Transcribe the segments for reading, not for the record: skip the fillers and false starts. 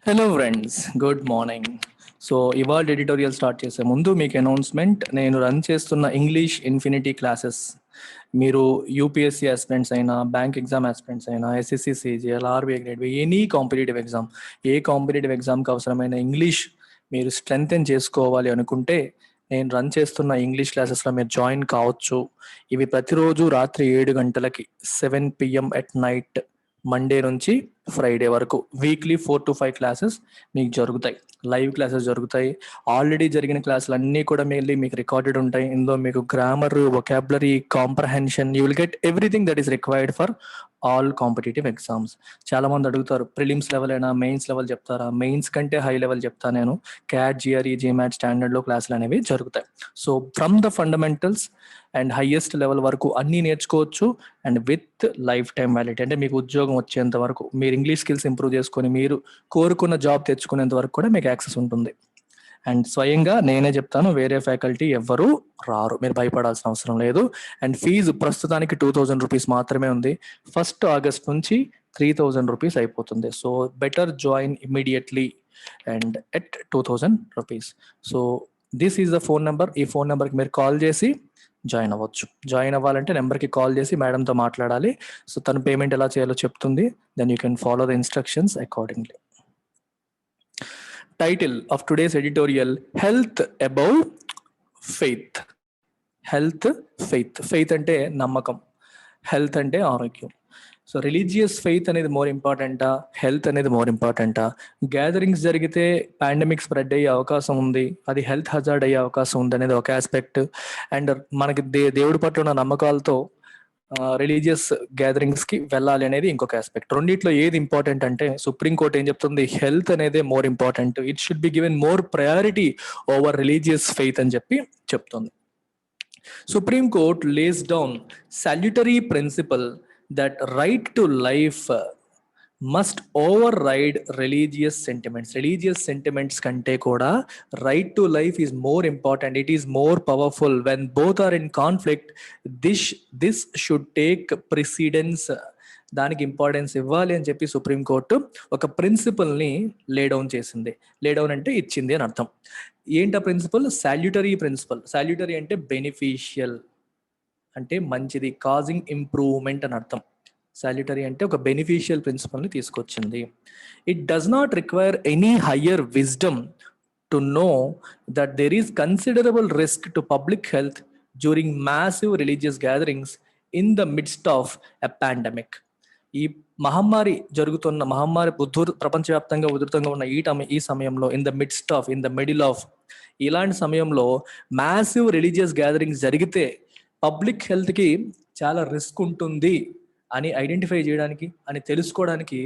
Hello friends, good morning. So ఇవాళ editorial start చేసే ముందు మీకు అనౌన్స్మెంట్. నేను రన్ చేస్తున్న ఇంగ్లీష్ ఇన్ఫినిటీ క్లాసెస్ మీరు యూపీఎస్సీ ఆస్పిరెంట్స్ అయినా, బ్యాంక్ ఎగ్జామ్ ఆస్పిరెంట్స్ అయినా, SSC, CGL, RBI grade any competitive exam, ఏ కాంపిటేటివ్ ఎగ్జామ్కి అవసరమైన ఇంగ్లీష్ మీరు స్ట్రెంగ్తెన్ చేసుకోవాలి అనుకుంటే నేను రన్ చేస్తున్న ఇంగ్లీష్ క్లాసెస్లో మీరు జాయిన్ కావచ్చు. ఇవి ప్రతిరోజు రాత్రి 7 గంటలకి 7 PM ఎట్ నైట్, మండే నుంచి ఫ్రైడే వరకు వీక్లీ 4 to 5 క్లాసెస్ మీకు జరుగుతాయి. లైవ్ క్లాసెస్ జరుగుతాయి. ఆల్రెడీ జరిగిన క్లాసులు అన్నీ కూడా మీకు రికార్డెడ్ ఉంటాయి. ఇందులో మీకు grammar, vocabulary, comprehension, you will get everything that is required for all competitive exams. చాలా మంది అడుగుతారు, ప్రిలిమ్స్ లెవెల్ అయినా మెయిన్స్ లెవెల్ చెప్తారా? మెయిన్స్ కంటే హై లెవెల్ చెప్తా నేను. క్యాట్, జిఆర్ఈ, జిమాట్ స్టాండర్డ్లో క్లాసులు అనేవి జరుగుతాయి. So from the fundamentals and highest level వరకు అన్నీ నేర్చుకోవచ్చు. అండ్ విత్ లైఫ్ టైం వ్యాలిటీ, అంటే మీకు ఉద్యోగం వచ్చేంత వరకు, మీరు ఇంగ్లీష్ స్కిల్స్ ఇంప్రూవ్ చేసుకొని మీరు కోరుకున్న జాబ్ తెచ్చుకునేంత వరకు కూడా మీకు యాక్సెస్ ఉంటుంది. అండ్ స్వయంగా నేనే చెప్తాను, వేరే ఫ్యాకల్టీ ఎవ్వరూ రారు, మీరు భయపడాల్సిన అవసరం లేదు. అండ్ ఫీజు ప్రస్తుతానికి 2000 రూపీస్ మాత్రమే ఉంది. 1st August నుంచి 3000 రూపీస్ అయిపోతుంది. So better join immediately and at 2000 rupees. So this is the phone number. ఈ ఫోన్ నెంబర్కి మీరు కాల్ చేసి జాయిన్ అవ్వచ్చు. జాయిన్ అవ్వాలంటే నెంబర్కి కాల్ చేసి మేడంతో మాట్లాడాలి. సో తను పేమెంట్ ఎలా చేయాలో చెప్తుంది. Then you can follow the instructions accordingly. Title of today's editorial: health above faith. Health, faith. Faith అంటే నమ్మకం, హెల్త్ అంటే ఆరోగ్యం. సో రిలీజియస్ ఫెయిత్ అనేది మోర్ ఇంపార్టెంటా, హెల్త్ అనేది మోర్ ఇంపార్టెంటా? గ్యాదరింగ్స్ జరిగితే పాండమిక్ స్ప్రెడ్ అయ్యే అవకాశం ఉంది, అది హెల్త్ హజార్డ్ అయ్యే అవకాశం ఉంది అనేది ఒక ఆస్పెక్ట్. అండ్ మనకి దేవుడి పట్ల ఉన్న నమ్మకాలతో రిలీజియస్ గ్యాదరింగ్స్ కి వెళ్ళాలి అనేది ఇంకొక ఆస్పెక్ట్. రెండిట్లో ఏది ఇంపార్టెంట్ అంటే సుప్రీంకోర్టు ఏం చెప్తుంది? హెల్త్ అనేది more important, it should be given more priority over religious faith అని చెప్పి చెప్తుంది. Supreme Court lays down salutary principle that right to life must override religious sentiments. Religious sentiments kante kuda right to life is more important. It is more powerful. When both are in conflict, this should take precedence. దానికి importance ఇవ్వాలి అని చెప్పి supreme court ఒక ప్రిన్సిపల్ని lay down చేసింది. Lay down అంటే ఇచ్చింది అని అర్థం. ఏంటి ఆ ప్రిన్సిపల్? సాల్యుటరీ ప్రిన్సిపల్. సాల్యుటరీ అంటే బెనిఫిషియల్, అంటే మంచిది, కాజింగ్ ఇంప్రూవ్మెంట్ అని అర్థం. సాల్యుటరీ అంటే ఒక బెనిఫిషియల్ ప్రిన్సిపల్ని తీసుకొచ్చింది. It does not require any higher wisdom to know that there is considerable risk to public health during massive religious gatherings in the midst of a pandemic. ఈ మహమ్మారి ప్రపంచవ్యాప్తంగా ఉధృతంగా ఉన్న ఈ సమయంలో, ఇన్ ద మిడిల్ ఆఫ్ ఇలాంటి సమయంలో massive religious gatherings జరిగితే పబ్లిక్ హెల్త్కి చాలా రిస్క్ ఉంటుంది అని ఐడెంటిఫై చేయడానికి, అని తెలుసుకోవడానికి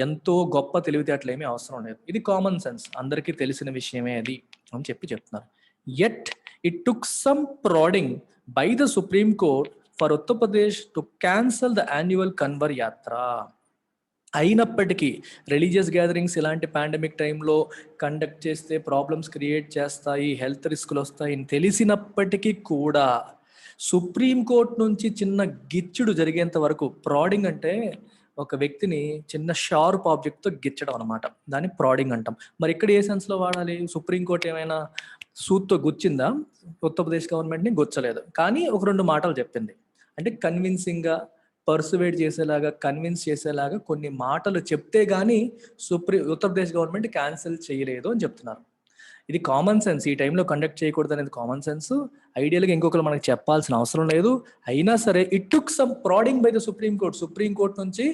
ఎంతో గొప్ప తెలివితేటలు ఏమీ అవసరం లేదు. ఇది కామన్ సెన్స్, అందరికీ తెలిసిన విషయమే అది అని చెప్తున్నారు. Yet it took some prodding by the Supreme Court for Uttar Pradesh to cancel the annual Kanwar yatra. అయినప్పటికీ రిలీజియస్ గ్యాదరింగ్స్ ఇలాంటి పాండమిక్ టైంలో కండక్ట్ చేస్తే ప్రాబ్లమ్స్ క్రియేట్ చేస్తాయి, హెల్త్ రిస్కులు వస్తాయి అని తెలిసినప్పటికీ కూడా సుప్రీంకోర్టు నుంచి చిన్న గిచ్చుడు జరిగేంత వరకు, ప్రాడింగ్ అంటే ఒక వ్యక్తిని చిన్న షార్ప్ ఆబ్జెక్ట్తో గిచ్చడం అనమాట, దాన్ని ప్రాడింగ్ అంటాం. మరి ఇక్కడ ఏ సెన్స్లో వాడాలి? సుప్రీంకోర్టు ఏమైనా సూత్తో గుచ్చిందా? ఉత్తరప్రదేశ్ గవర్నమెంట్ని గుచ్చలేదు, కానీ ఒక 2 మాటలు చెప్పింది. అంటే కన్విన్సింగ్గా, పర్సువేట్ చేసేలాగా, కన్విన్స్ చేసేలాగా కొన్ని మాటలు చెప్తే కానీ ఉత్తరప్రదేశ్ గవర్నమెంట్ క్యాన్సిల్ చేయలేదు అని చెప్తున్నారు. ఇది కామన్ సెన్స్. ఈ టైంలో కండక్ట్ చేయకూడదు అనేది కామన్ సెన్స్. ఐడియల్గా ఇంకొకరు మనకు చెప్పాల్సిన అవసరం లేదు. అయినా సరే it took some prodding by the Supreme Court నుంచి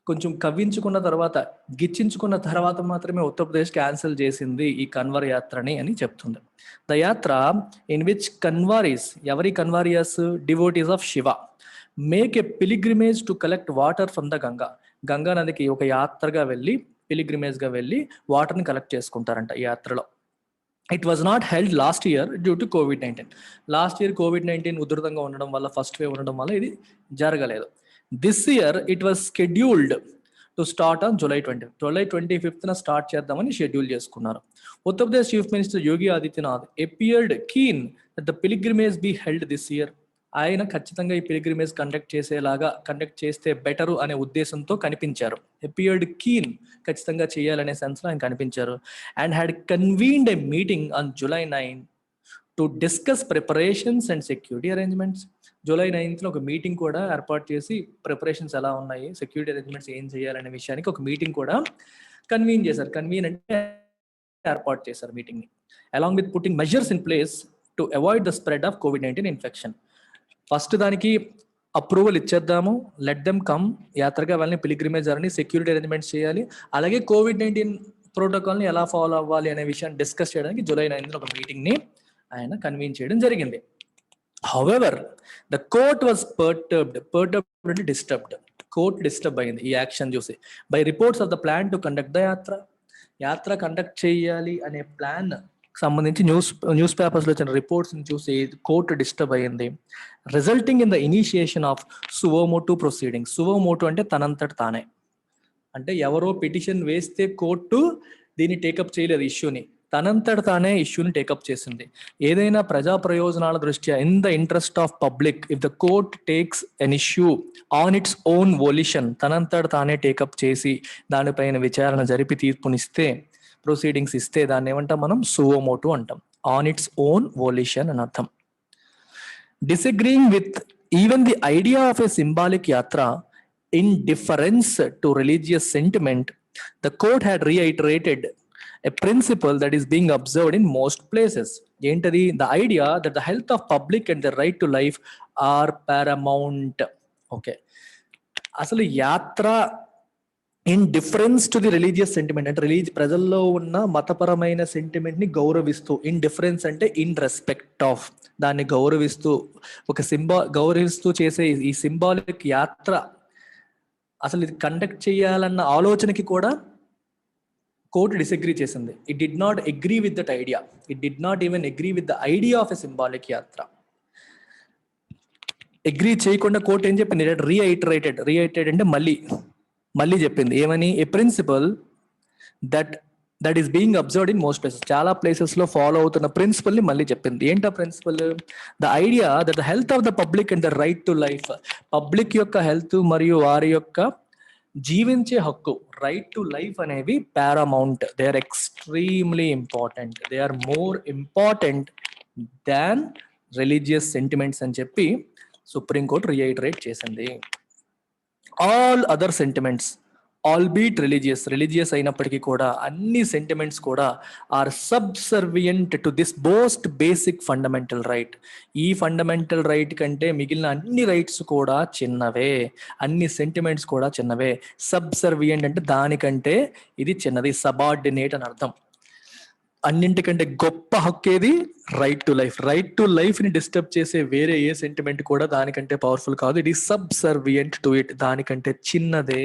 కొంచెం కవ్వించుకున్న తర్వాత, గిచ్చించుకున్న తర్వాత మాత్రమే ఉత్తరప్రదేశ్ క్యాన్సిల్ చేసింది ఈ కన్వర్ యాత్రని అని చెప్తుంది. ద యాత్ర ఇన్ విచ్ కన్వారీస్, ఎవరి Kanwariyas? Devotees of Shiva, make a pilgrimage to collect water from the Ganga నదికి ఒక యాత్రగా వెళ్ళి, పిలిగ్రిమేజ్గా వెళ్ళి వాటర్ని కలెక్ట్ చేసుకుంటారంట ఈ యాత్రలో. It was not held last year due to COVID-19. Last year COVID-19 ఉధృతంగా ఉండడం వల్ల, ఫస్ట్ వేవ్ ఉండడం వల్ల ఇది జరగలేదు. This year it was scheduled to start on July 25th start చేద్దామని షెడ్యూల్ చేసుకున్నారు. Uttar Pradesh chief minister Yogi Adityanath appeared keen that the pilgrimage be held this year. ఆయన ఖచ్చితంగా ఈ పిలిగ్రిమేజ్ కండక్ట్ చేస్తే బెటరు అనే ఉద్దేశంతో కనిపించారు. అపియర్డ్ కీన్, ఖచ్చితంగా చేయాలనే సెన్స్లో ఆయన కనిపించారు. And had convened a meeting on July 9 to discuss preparations and security arrangements. July 9th ఒక మీటింగ్ కూడా ఏర్పాటు చేసి ప్రిపరేషన్స్ ఎలా ఉన్నాయి, సెక్యూరిటీ అరేంజ్మెంట్స్ ఏం చేయాలనే విషయానికి ఒక మీటింగ్ కూడా కన్వీన్ చేశారు. కన్వీన్ అంటే ఏర్పాటు చేశారు మీటింగ్ని. Along with putting measures in place to avoid the spread of COVID-19 infection. First దానికి అప్రూవల్ ఇచ్చేద్దాము, లెట్ దెమ్ కమ్, యాత్రగా వాళ్ళని పిలిగ్రిమేజ్ జర్నీ, సెక్యూరిటీ అరేంజ్మెంట్స్ చేయాలి, అలాగే COVID-19 ప్రోటోకాల్ని ఎలా ఫాలో అవ్వాలి అనే విషయాన్ని డిస్కస్ చేయడానికి July 9 ఒక మీటింగ్ని ఆయన కన్వీన్ చేయడం జరిగింది. However the court was perturbed అంటే డిస్టర్బ్డ్. కోర్ట్ డిస్టర్బ్ అయింది ఈ యాక్షన్ చూసి. By reports of the plan to conduct the యాత్ర కండక్ట్ చేయాలి అనే ప్లాన్ సంబంధించి న్యూస్ పేపర్స్లో వచ్చిన రిపోర్ట్స్ని చూసి కోర్టు డిస్టర్బ్ అయ్యింది. Resulting in the initiation of suo motu proceedings. Suo motu అంటే తనంతట తానే, అంటే ఎవరో పిటిషన్ వేస్తే కోర్టు దీన్ని టేకప్ చేయలేదు, ఇష్యూని తనంతట తానే ఇష్యూని టేకప్ చేసింది. ఏదైనా ప్రజా ప్రయోజనాల దృష్ట్యా, in the interest of public, if the court takes an issue on its own volition, తనంతట తానే టేకప్ చేసి దానిపైన విచారణ జరిపి తీర్పునిస్తే, ప్రొసీడింగ్స్ ఇస్తే దాన్ని ఏమంటాం మనం? సువోమోటో అంటాం. ఆన్ ఇట్స్ ఓన్ వొలిషన్ అని అర్థం. Disagreeing with even the idea of a symbolic yatra in difference to religious sentiment, the court had reiterated a principle that is being observed in most places. ఏంటది? the idea that the health of public and the right to life are paramount. Okay, అసలు యాత్ర in difference to the religious sentiment అంటే ప్రజల్లో ఉన్న మతపరమైన sentiment ని గౌరవిస్తూ, in difference అంటే ఇన్ రెస్పెక్ట్ ఆఫ్, దాన్ని గౌరవిస్తూ, గౌరవిస్తూ చేసే ఈ సింబాలిక్ యాత్ర అసలు ఇది కండక్ట్ చేయాలన్న ఆలోచనకి కూడా కోర్టు డిసగ్రీ చేసింది. It did not agree with that idea. It did not even agree with the idea of a symbolic yatra. Agree చేయకుండా కోర్టు ఏం చెప్పింది? రీఐటరేటెడ్ అంటే మళ్ళీ చెప్పింది ఏమని? A principle that is being observed in most places. చాలా places లో follow అవుతున్న ప్రిన్సిపల్ ని మళ్ళీ చెప్పింది. ఏంటా principle? The idea that the health of the public and the right to life. Public యొక్క హెల్త్ మరియు వారి యొక్క జీవించే హక్కు, రైట్ టు లైఫ్ అనేవి paramount. They are extremely important. They are more important than religious sentiments అని చెప్పి supreme court reiterate చేసింది. All other sentiments, albeit religious అయినప్పటికీ కూడా అన్ని సెంటిమెంట్స్ కూడా are subservient to this most basic fundamental right. ఈ fundamental right కంటే మిగిలిన అన్ని రైట్స్ కూడా చిన్నవే, అన్ని సెంటిమెంట్స్ కూడా చిన్నవే. సబ్సర్వియంట్ అంటే దానికంటే ఇది చిన్నది, సబార్డినేట్ అని అర్థం. అన్నింటికంటే గొప్ప హక్కు ఏది? Right to life. Right to life ని డిస్టర్బ్ చేసే వేరే ఏ సెంటిమెంట్ కూడా దానికంటే పవర్ఫుల్ కాదు. It is subservient to it, దానికంటే చిన్నదే.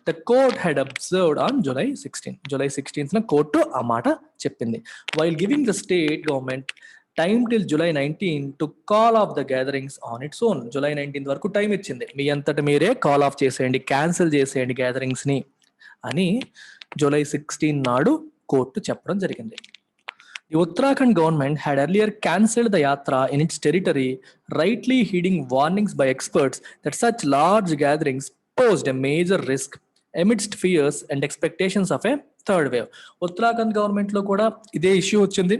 The court had observed on July 16th court ఆ మాట చెప్పింది. While giving the state government time till July 19 to call off the gatherings on its own. July 19th వరకు time ఇచ్చింది, మీ అంతటి మీరే call of చేసేయండి, క్యాన్సిల్ చేసేయండి గ్యాదరింగ్స్ ని అని July 16 నాడు కోర్టు చెప్పడం జరిగింది. The Uttarakhand government had earlier cancelled the yatra in its territory, rightly heeding warnings by experts that such large gatherings posed a major risk amidst fears and expectations of a third wave. Uttarakhand government లో కూడా ఇదే issue వచ్చింది.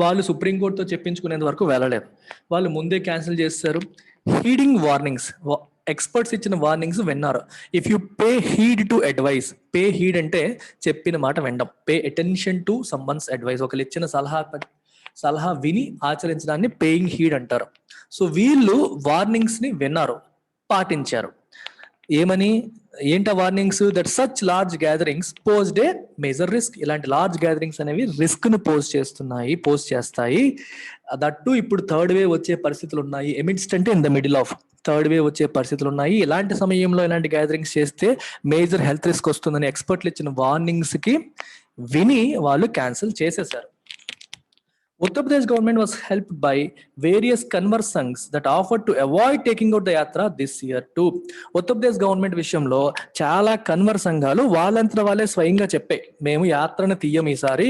వాళ్ళు సుప్రీంకోర్టుతో చెప్పించుకునేంత వరకు వెళ్ళలేదు, వాళ్ళు ముందే cancel చేస్తారు. హీడింగ్ వార్నింగ్స్, ఎక్స్పర్ట్స్ ఇచ్చిన వార్నింగ్స్ విన్నారు. If you pay heed to advice, pay heed అంటే చెప్పిన మాట వినడం, pay attention to someone's advice, ఒకళ్ళు ఇచ్చిన సలహా విని ఆచరించడాన్ని పేయింగ్ హీడ్ అంటారు. సో వీళ్ళు వార్నింగ్స్ ని విన్నారు, పాటించారు. ఏమని? ఏంట warnings? That such large gatherings posed a major risk. ఇలాంటి లార్జ్ గ్యాదరింగ్స్ అనేవి రిస్క్ ను పోజ్ చేస్తాయి. దట్టు ఇప్పుడు థర్డ్ వేవ్ వచ్చే పరిస్థితులు ఉన్నాయి. ఎమిడ్స్ట్ అంటే in the middle of, third wave వచ్చే పరిస్థితులు ఉన్నాయి. ఇలాంటి సమయంలో ఇలాంటి గ్యాదరింగ్స్ చేస్తే మేజర్ హెల్త్ రిస్క్ వస్తుందని ఎక్స్పర్ట్లు ఇచ్చిన వార్నింగ్స్ కి విని వాళ్ళు క్యాన్సిల్ చేసేశారు. Uttar Pradesh government was helped by various converse sanghs that offered to avoid taking out the yatra this year too. Uttar Pradesh government విషయంలో చాలా కన్వర్ సంఘాలు వాళ్ళంతా వాళ్ళే స్వయంగా చెప్పాయి, మేము యాత్రను తీయం ఈసారి,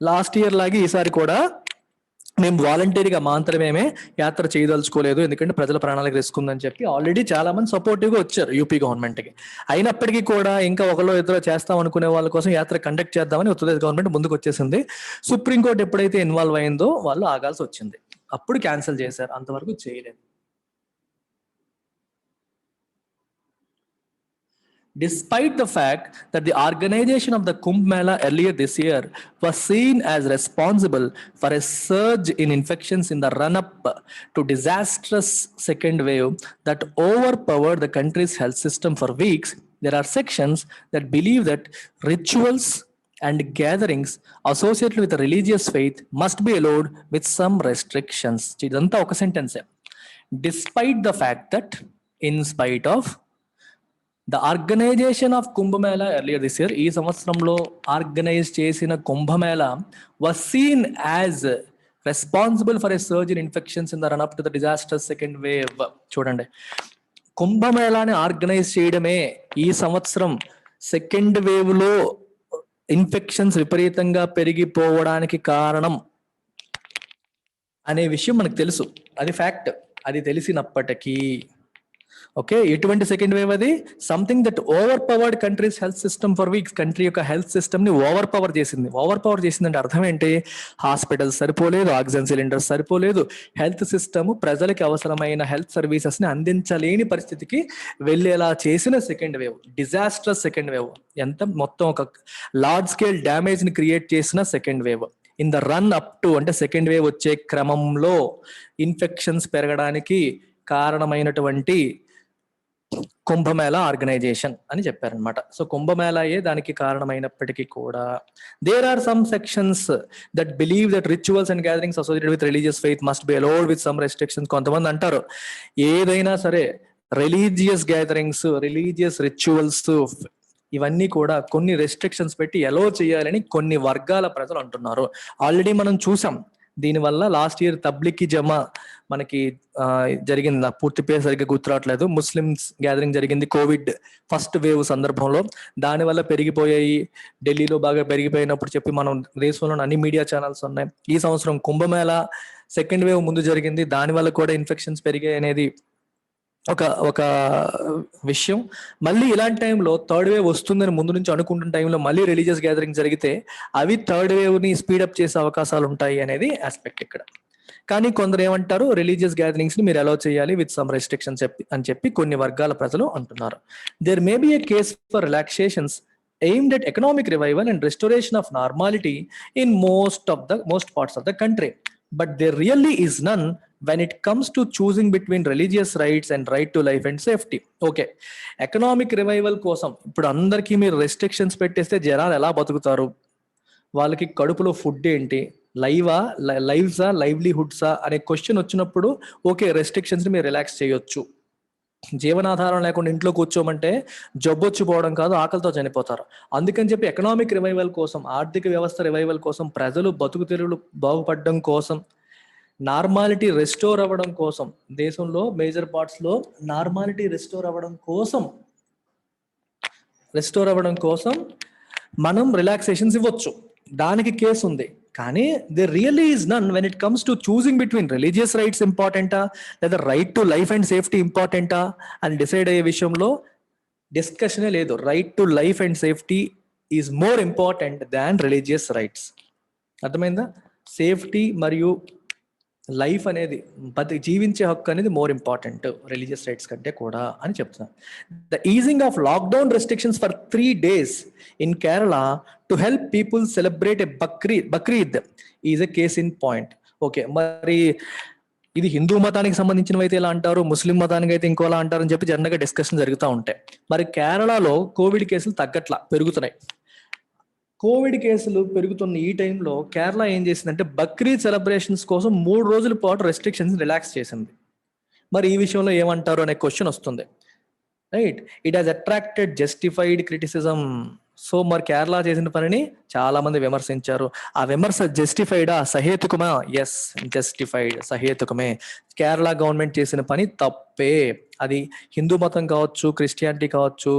లాస్ట్ ఇయర్ లాగే ఈసారి కూడా మేము వాలంటీర్గా మాత్రమేమే యాత్ర చేయదలుచుకోలేదు, ఎందుకంటే ప్రజల ప్రాణాలకు రిస్క్ ఉందని చెప్పి ఆల్రెడీ చాలా మంది సపోర్టివ్గా వచ్చారు యూపీ గవర్నమెంట్కి. అయినప్పటికీ కూడా ఇంకా ఒకళ్ళు ఇద్దరు చేస్తాం అనుకునే వాళ్ళ కోసం యాత్ర కండక్ట్ చేద్దామని ఉత్తరప్రదేశ్ గవర్నమెంట్ ముందుకు వచ్చేసింది. సుప్రీంకోర్టు ఎప్పుడైతే ఇన్వాల్వ్ అయిందో వాళ్ళు ఆగాల్సి వచ్చింది, అప్పుడు క్యాన్సిల్ చేశారు, అంతవరకు చేయలేదు. Despite the fact that the organization of the Kumbh Mela earlier this year was seen as responsible for a surge in infections in the run-up to disastrous second wave that overpowered the country's health system for weeks, there are sections that believe that rituals and gatherings associated with the religious faith must be allowed with some restrictions. ఇదంతా ఒక సెంటెన్సే. Despite the fact that, in spite of, the organisation of Kumbh Mela earlier this year, ఈ సంవత్సరంలో organise చేసిన Kumbh Mela was seen as responsible for a surge in infections in the run up to the disaster second wave. చూడండి, కుంభమేళాని organise చేయడమే ఈ సంవత్సరం second wave లో infections విపరీతంగా పెరిగిపోవడానికి కారణం అనే విషయం మనకు తెలుసు, అది ఫ్యాక్ట్. అది తెలిసినప్పటికీ ఓకే, ఎటువంటి సెకండ్ వేవ్ అది? Something that over powered countries health system for weeks. Country యొక్క హెల్త్ సిస్టమ్ ని ఓవర్ పవర్ చేసింది. ఓవర్ పవర్ చేసిందంటే అర్థం ఏంటి? హాస్పిటల్స్ సరిపోలేదు, ఆక్సిజన్ సిలిండర్స్ సరిపోలేదు, హెల్త్ సిస్టమ్ ప్రజలకి అవసరమైన హెల్త్ సర్వీసెస్ ని అందించలేని పరిస్థితికి వెళ్ళేలా చేసిన second wave, disasters second wave. ఎంత మొత్తం ఒక లార్జ్ స్కేల్ డ్యామేజ్ ని క్రియేట్ చేసిన second wave. In the run up to, అంటే సెకండ్ వేవ్ వచ్చే క్రమంలో ఇన్ఫెక్షన్స్ పెరగడానికి కారణమైనటువంటి కుంభమేళా ఆర్గనైజేషన్ అని చెప్పారనమాట. సో కుంభమేళాయే దానికి కారణమైనప్పటికీ కూడా there are some sections that believe that rituals and gatherings associated with religious faith must be allowed with some restrictions. కొంతమంది అంటారు ఏదైనా సరే రిలీజియస్ గ్యాదరింగ్స్, రిలీజియస్ రిచువల్స్ ఇవన్నీ కూడా కొన్ని రెస్ట్రిక్షన్స్ పెట్టి అలౌ చేయాలని కొన్ని వర్గాల ప్రజలు అంటున్నారు. ఆల్రెడీ మనం చూసాం. దీనివల్ల లాస్ట్ ఇయర్ తబ్లికి జమా మనకి జరిగింది, నాకు పూర్తి పేరు సరిగ్గా గుర్తురావట్లేదు, ముస్లిమ్స్ గ్యాదరింగ్ జరిగింది కోవిడ్ ఫస్ట్ వేవ్ సందర్భంలో. దానివల్ల పెరిగిపోయాయి, ఢిల్లీలో బాగా పెరిగిపోయినప్పుడు చెప్పి మనం దేశంలో అన్ని మీడియా ఛానల్స్ ఉన్నాయి. ఈ సంవత్సరం కుంభమేళా సెకండ్ వేవ్ ముందు జరిగింది, దానివల్ల కూడా ఇన్ఫెక్షన్స్ పెరిగాయి అనేది ఒక విషయం. మళ్ళీ ఇలాంటి టైంలో థర్డ్ వేవ్ వస్తుందని ముందు నుంచి అనుకుంటున్న టైంలో మళ్ళీ రిలీజియస్ గ్యాదరింగ్ జరిగితే అవి థర్డ్ వేవ్ ని స్పీడప్ చేసే అవకాశాలు ఉంటాయి అనేది ఆస్పెక్ట్ ఇక్కడ. కానీ కొందరు ఏమంటారు, రిలీజియస్ గ్యాదరింగ్స్ ని మీరు అలౌ చేయాలి విత్ సమ్ రెస్ట్రిక్షన్స్ అని చెప్పి కొన్ని వర్గాల ప్రజలు అంటున్నారు. There may be a case for relaxations aimed at economic revival and restoration of normality in most parts of the country, but there really is none when it comes to choosing between religious rights and right to life and safety. Okay, economic revival కోసం ఇప్పుడు అందరికీ మీరు restrictions పెట్టేస్తే జనాలు ఎలా బతుకుతారు? వాళ్ళకి కడుపులో ఫుడ్ ఏంటి? లైవ్సా లైవ్లీహుడ్సా అనే క్వశ్చన్ వచ్చినప్పుడు ఓకే, రెస్ట్రిక్షన్స్ మీరు రిలాక్స్ చేయొచ్చు. జీవనాధారం లేకుండా ఇంట్లో కూర్చోమంటే జబ్బొచ్చిపోవడం కాదు, ఆకలితో చనిపోతారు. అందుకని చెప్పి ఎకనామిక్ రివైవల్ కోసం, ఆర్థిక వ్యవస్థ రివైవల్ కోసం, ప్రజలు బతుకు తెరువులు బాగుపడడం కోసం, నార్మాలిటీ రెస్టోర్ అవ్వడం కోసం, దేశంలో మేజర్ పార్ట్స్ లో నార్మాలిటీ రెస్టోర్ అవ్వడం కోసం మనం రిలాక్సేషన్స్ ఇవ్వచ్చు. దానికి కేసు ఉంది. కానీ there really is none when it comes to choosing between religious rights ఇంపార్టెంటా లేదా right to life and safety ఇంపార్టెంటా అని డిసైడ్ అయ్యే విషయంలో డిస్కషనే లేదు. Right to life and safety is more important than religious rights. అర్థమైందా? సేఫ్టీ మరియు లైఫ్ అనేది, జీవించే హక్కు అనేది మోర్ ఇంపార్టెంట్ రిలీజియస్ రైట్స్ కంటే కూడా అని చెప్తున్నాను. The easing of lockdown restrictions for 3 days in Kerala to help people celebrate a Bakrid is a case in point. Okay, మరి ఇది హిందూ మతానికి సంబంధించినవి అయితే ఇలా అంటారు, ముస్లిం మతానికి అయితే ఇంకోలా అంటారు అని చెప్పి జనరల్గా డిస్కషన్ జరుగుతూ ఉంటాయి. మరి కేరళలో కోవిడ్ కేసులు తగ్గట్లా, పెరుగుతున్నాయి. కోవిడ్ కేసులు పెరుగుతున్న ఈ టైంలో కేరళ ఏం చేసిందంటే బక్రీద్ సెలబ్రేషన్స్ కోసం 3 రోజుల పాటు రెస్ట్రిక్షన్స్ రిలాక్స్ చేసింది. మరి ఈ విషయంలో ఏమంటారు అనే క్వశ్చన్ వస్తుంది, right? It has attracted justified criticism. So మరి కేరళ చేసిన పనిని చాలా మంది విమర్శించారు. ఆ విమర్శ జస్టిఫైడా, సహేతుకమా? ఎస్, జస్టిఫైడ్, సహేతుకమే. కేరళ గవర్నమెంట్ చేసిన పని తప్పు తప్పే. అది హిందూ మతం కావచ్చు, క్రిస్టియానిటీ కావచ్చు,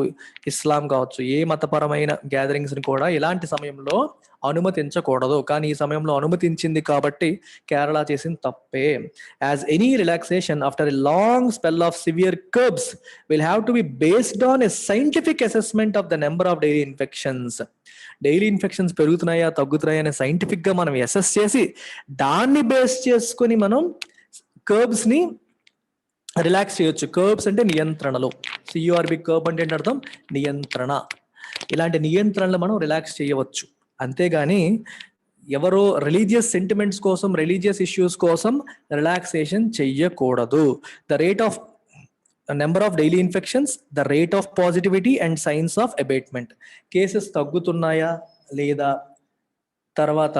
ఇస్లాం కావచ్చు, ఏ మతపరమైన గ్యాదరింగ్స్ని కూడా ఇలాంటి సమయంలో అనుమతించకూడదు. కానీ ఈ సమయంలో అనుమతించింది కాబట్టి కేరళ చేసింది తప్పే. As any relaxation after a long spell of severe curbs will have to be based on a scientific assessment of the number of daily infections. Daily infections పెరుగుతున్నాయా తగ్గుతున్నాయా అని సైంటిఫిక్గా మనం అసెస్ చేసి దాన్ని బేస్ చేసుకొని మనం కర్బ్స్ని రిలాక్స్ చేయొచ్చు. కర్బ్స్ అంటే నియంత్రణలు. సియుఆర్బి కర్బ్ అంటే ఏంటి అర్థం? నియంత్రణ. ఇలాంటి నియంత్రణలు మనం రిలాక్స్ చేయవచ్చు. అంతేగాని ఎవరో రిలీజియస్ సెంటిమెంట్స్ కోసం, రిలీజియస్ ఇష్యూస్ కోసం రిలాక్సేషన్ చెయ్యకూడదు. The rate of number of daily infections, the rate of positivity and signs of abatement. Cases తగ్గుతున్నాయా లేదా, తర్వాత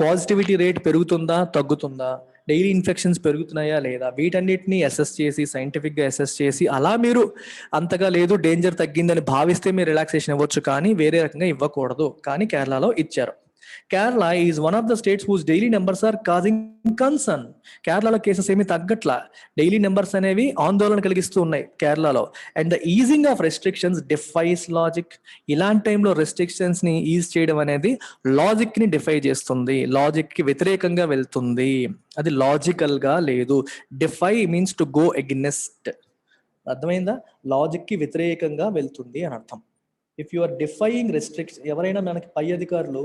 పాజిటివిటీ రేట్ పెరుగుతుందా తగ్గుతుందా, డైలీ ఇన్ఫెక్షన్స్ పెరుగుతున్నాయా లేదా, వీటన్నిటిని అసెస్ చేసి సైంటిఫిక్గా అసెస్ చేసి అలా మీరు అంతగా లేదు డేంజర్ తగ్గిందని భావిస్తే మీరు రిలాక్సేషన్ ఇవ్వచ్చు, కానీ వేరే రకంగా ఇవ్వకూడదు. కానీ కేరళలో ఇచ్చారు. Kerala is one of the states whose daily numbers are causing concern. కేరళలో కేసెస్ ఏమీ తగ్గట్లా, డైలీ నెంబర్స్ అనేవి ఆందోళన కలిగిస్తూ ఉన్నాయి కేరళలో. And the easing of restrictions defies logic. ఇలాంటి టైంలో రెస్ట్రిక్షన్స్ ని ఈజ్ చేయడం అనేది లాజిక్ ని డిఫై చేస్తుంది, లాజిక్ కి వ్యతిరేకంగా వెళ్తుంది. అది లాజికల్ గా లేదు. Defy means to go against. అర్థమైందా? లాజిక్ కి వ్యతిరేకంగా వెళ్తుంది అని అర్థం. If you are defying restricts, ఎవరైనా మనకి పై అధికారులు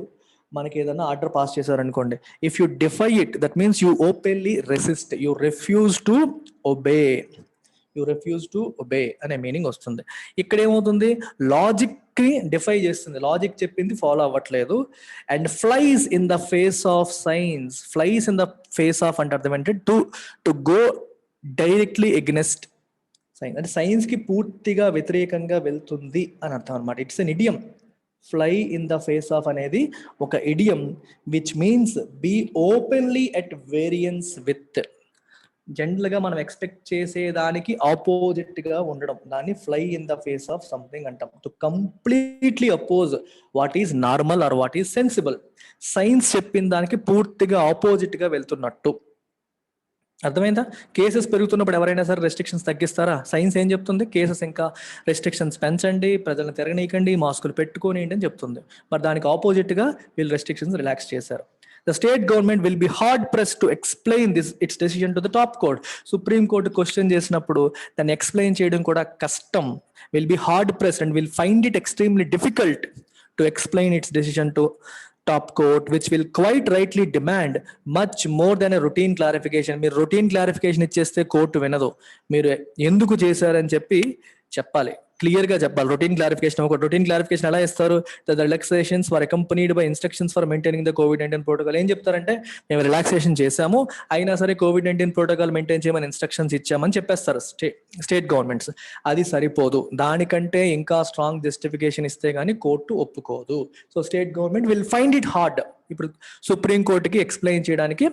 మనకి ఏదైనా ఆర్డర్ పాస్ చేశారనుకోండి, if you defy it that means you openly resist, you refuse to obey. You refuse to obey అనే మీనింగ్ వస్తుంది. ఇక్కడ ఏమవుతుంది? లాజిక్ ని డిఫై చేస్తుంది, లాజిక్ చెప్పింది ఫాలో అవ్వట్లేదు. And flies in the face of science. Flies in the face of అంటే అర్థం ఏంటంటే to go directly against science, అంటే సైన్స్ కి పూర్తిగా వ్యతిరేకంగా వెళ్తుంది అని అర్థం అనమాట. It's an idiom. Fly in the face of అనేది ఒక idiom which means be openly at variance with. జనరల్గా మనం ఎక్స్పెక్ట్ చేసేదానికి ఆపోజిట్ గా ఉండడం, దాన్ని fly in the face of something అంటాం. To completely oppose what is normal or what is sensible. Science చెప్పిన దానికి పూర్తిగా ఆపోజిట్ గా వెళ్తున్నట్టు. అర్థమైందా? కేసెస్ పెరుగుతున్నప్పుడు ఎవరైనా సరే రెస్ట్రిక్షన్స్ తగ్గిస్తారా? సైన్స్ ఏం చెప్తుంది? కేసెస్ ఇంకా రెస్ట్రిక్షన్స్ పెంచండి, ప్రజలను తిరగనీయకండి, మాస్కులు పెట్టుకోనియండి అని చెప్తుంది. మరి దానికి ఆపోజిట్గా వీళ్ళు రెస్ట్రిక్షన్స్ రిలాక్స్ చేశారు. The state government will be hard pressed to explain its decision to the top court. Supreme Court question చేసినప్పుడు దాన్ని ఎక్స్ప్లెయిన్ చేయడం కూడా కష్టం. Will be hard pressed and will find it extremely difficult to explain its decision to top court, which will quite rightly demand much more than a routine clarification. మీరు routine clarification ఇచ్చేస్తే court వినదు. మీరు ఎందుకు చేశారని చెప్పాలి, clear గా చెప్పాలి. Routine clarification ఎలా ఇస్తారు? The relaxations were accompanied by instructions for maintaining the COVID-19 protocol. ఏం చెప్తారంటే, మేము రిలాక్సేషన్ చేశాము, అయినా సరే COVID-19 ప్రోటోకాల్ మెయింటైన్ చేయమని ఇన్స్ట్రక్షన్స్ ఇచ్చామని చెప్పేస్తారు స్టేట్ గవర్నమెంట్స్. అది సరిపోదు, దానికంటే ఇంకా స్ట్రాంగ్ జస్టిఫికేషన్ ఇస్తే గానీ కోర్టు ఒప్పుకోదు. So state government will find it hard. ఇప్పుడు సుప్రీం కోర్టుకి ఎక్స్ప్లెయిన్ చేయడానికి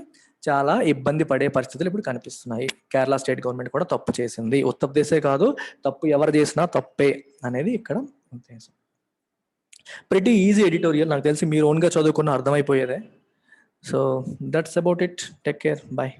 చాలా ఇబ్బంది పడే పరిస్థితులు ఇప్పుడు కనిపిస్తున్నాయి. కేరళ స్టేట్ గవర్నమెంట్ కూడా తప్పు చేసింది. ఉత్తరప్రదేశే కాదు, తప్పు ఎవరు చేసినా తప్పే అనేది ఇక్కడ ఉద్దేశం. ప్రిటీ ఈజీ ఎడిటోరియల్, నాకు తెలిసి మీరు ఓన్గా చదువుకున్న అర్థమైపోయేదే. So that's about it. Take care, bye.